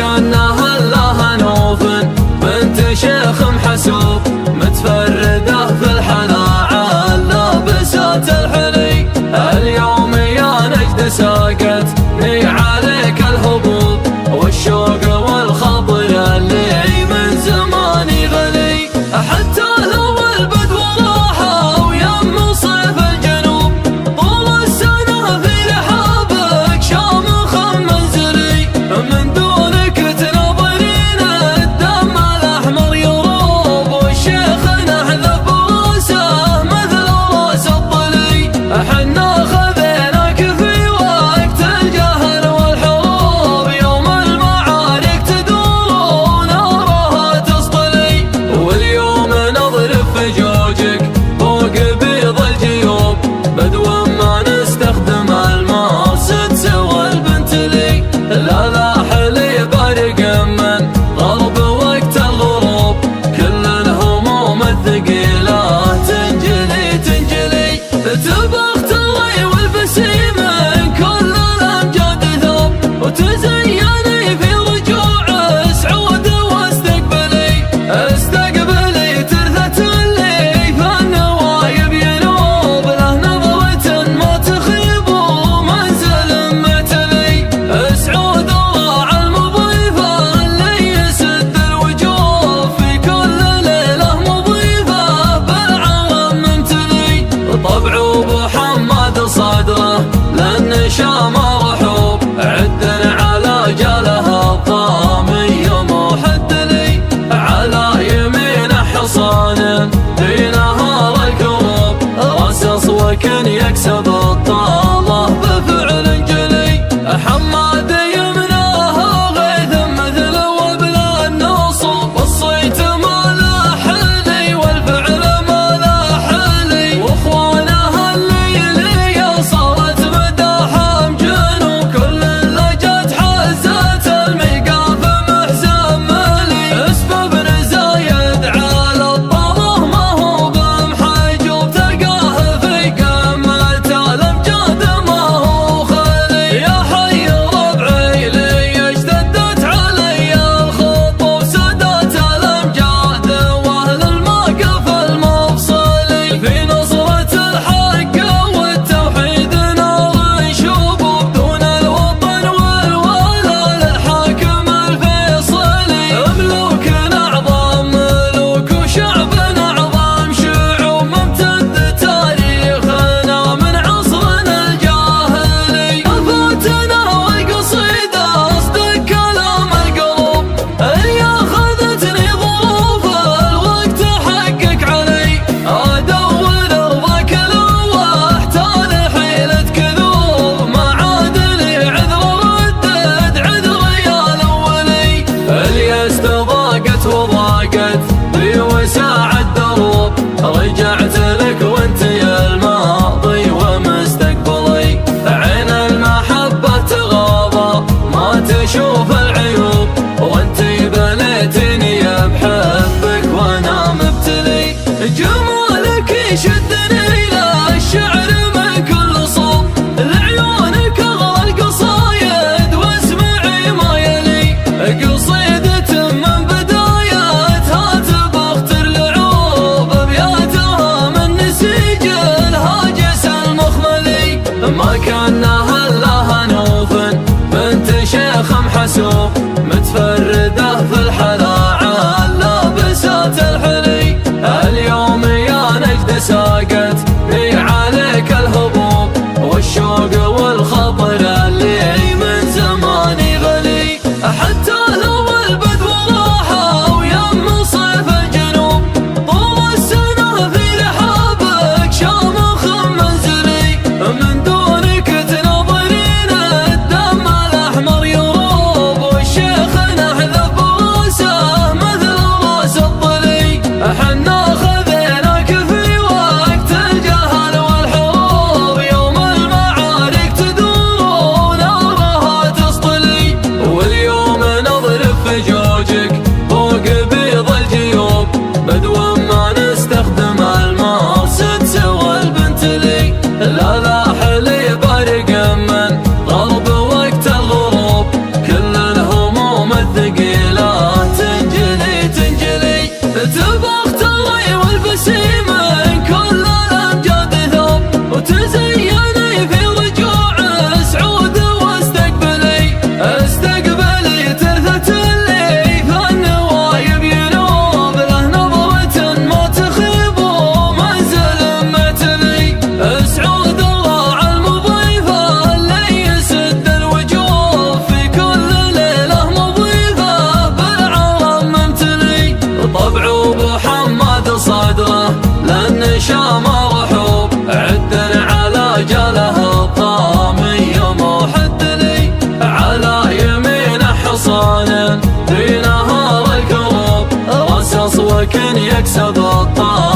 كانها الا هنوف بنت شيخ محسوب، متفردة في الحلاعة لابسات الحلي. اليوم يا نجد ساقتني عليك الهبوب، والشوق والخطر اللي من زماني غلي. حتى لو البدو راحة ويم صيف الجنوب، طول السنة في رحابك شامخ منزلي. من دونك تناظرين الدم الأحمر يروب، والشيخ نحذف راسه مثل راس الطلي. حنا خذيناك في وقت الجهل والحروب، يوم المعارك تدور ونارها تصطلي. واليوم نضرب في جوجك فوق بيض الجيوب، بدو ما نستخدم المقصد سوى البنت لي. لا لا حلي بارق من غرب وقت الغروب، كل الهموم الثقيلة تنجلي تنجلي. تبغ تري والبسي من كل الأمجاد ثوب، وتزيني في رجوع سعود واستقبلي. استقبلي ترثة اللي في النوايب ينوب، له نظرة ما تخيب ومنزل معتلي. سعود راعى المضيفة اللي يسد الوجوه، في كل ليلة مضيفة بالعالم ممتلي. طبعه بحمد صدره للنشام رحوب، عدن على جالها الطامي محدلي. على يمين حصان في نهار الكروب، رصص وكن يكسب الطالة بفعل جلي. حماد يمناها غيث مثل وبل النصوب، والصيت ما له حلي والفعل ما له حلي. واخوانها الليلية صارت مداحم جنوب، كل لجت حزت الميقاف محزن ملي. اسم بن زايد على الطره ما هو بمحجوب، تلقاه في قمة الامجاد ما هو خلي. يا حي ربعي لي اشتدت علي الخطوب، سادات الامجاد واهل الموقف المفصلي. في نصرة الحق والتوحيد نار شوب، دون الوطن والولاء للحاكم الفيصلي. ملوك اعظم ملوك وشعب اعظم شعوب، ممتد تاريخنا من عصرنا الجاهلي. فاتنا والقصيدة اصدق كلام القلوب، اللي اخذتني ظروف الوقت حقك علي. ادور رضاك لو احتال حيلة كذوب، ما عاد لي عذر ردد عذر يا الاولي. الياس ضاقت وضاقت في وساع الدروب، رجعت لك وانت يا الماضي ومستقبلي. عين المحبة تغاضى ما تشوف العيوب، وانت بنيتني بحبك وانا مبتلي. جمالك يشدني للشعر من كل صوب، لعيونك اغلى القصايد واسمعي ما يلي. قصيدة من بدايتها تبختر لعوب، ابياتها من نسيج الهاجس المخملي. ما كانها الا هنوف بنت شيخ محسوب، متفردة في الحلاعة لابسات الحلي. اليوم يا نجد ساقتني عليك الهبوب، والشوق والخطر اللي من زماني غلي. حتى لو البدو راحة ويم صيف الجنوب، طول السنة في رحابك شامخ منزلي. من دونك تناظرين الدم الأحمر يروب، والشيخ نحذف راسه مثل راس الطلي. حنا خذيناك في وقت الجهل والحروب، يوم المعارك تدور ونارها تصطلي. واليوم نضرب في صان في نهار الكروب، رصص وكن يكسب الطال